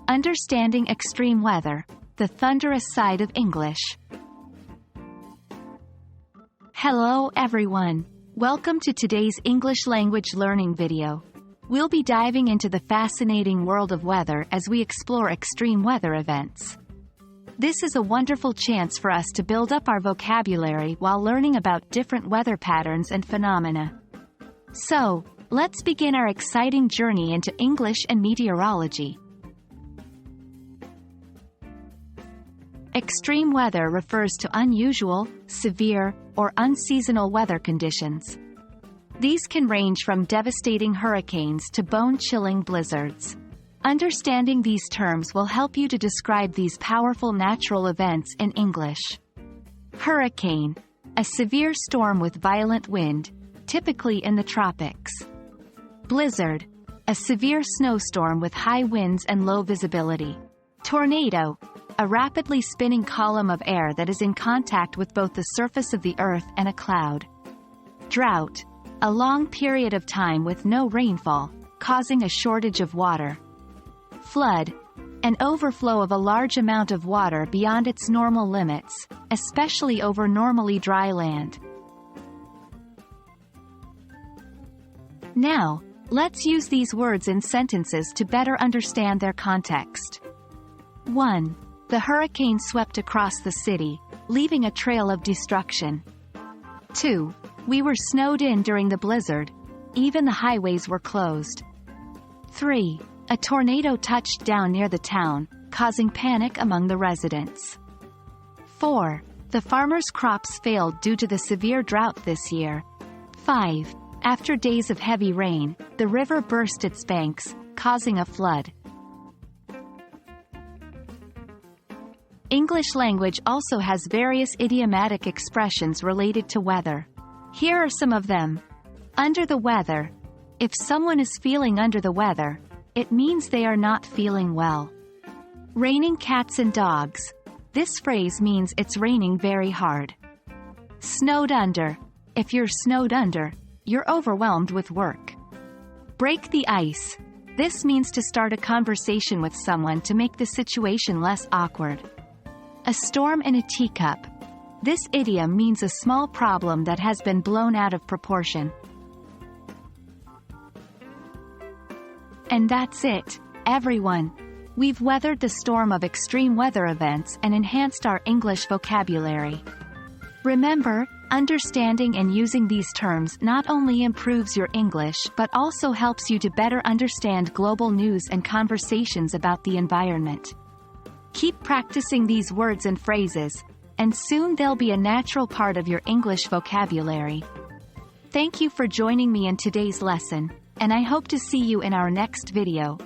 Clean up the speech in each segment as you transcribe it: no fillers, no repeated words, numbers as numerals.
Understanding Extreme Weather, the Thunderous Side of English. Hello everyone. Welcome to today's English language learning video. We'll be diving into the fascinating world of weather as we explore extreme weather events. This is a wonderful chance for us to build up our vocabulary while learning about different weather patterns and phenomena. So, let's begin our exciting journey into English and meteorology. Extreme weather refers to unusual, severe, or unseasonal weather conditions. These can range from devastating hurricanes to bone-chilling blizzards. Understanding these terms will help you to describe these powerful natural events in English. Hurricane, a severe storm with violent wind, typically in the tropics. Blizzard, a severe snowstorm with high winds and low visibility. Tornado, a rapidly spinning column of air that is in contact with both the surface of the earth and a cloud. Drought, a long period of time with no rainfall, causing a shortage of water. Flood, an overflow of a large amount of water beyond its normal limits, especially over normally dry land. Now, let's use these words in sentences to better understand their context. 1. The hurricane swept across the city, leaving a trail of destruction. 2. We were snowed in during the blizzard. Even the highways were closed. 3. A tornado touched down near the town, causing panic among the residents. 4. The farmers' crops failed due to the severe drought this year. 5. After days of heavy rain, the river burst its banks, causing a flood. English language also has various idiomatic expressions related to weather. Here are some of them. Under the weather. If someone is feeling under the weather, it means they are not feeling well. Raining cats and dogs. This phrase means it's raining very hard. Snowed under. If you're snowed under, you're overwhelmed with work. Break the ice. This means to start a conversation with someone to make the situation less awkward. A storm in a teacup. This idiom means a small problem that has been blown out of proportion. And that's it, everyone. We've weathered the storm of extreme weather events and enhanced our English vocabulary. Remember, understanding and using these terms not only improves your English but also helps you to better understand global news and conversations about the environment. Keep practicing these words and phrases, and soon they'll be a natural part of your English vocabulary. Thank you for joining me in today's lesson, and I hope to see you in our next video.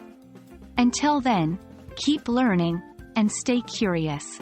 Until then, keep learning, and stay curious.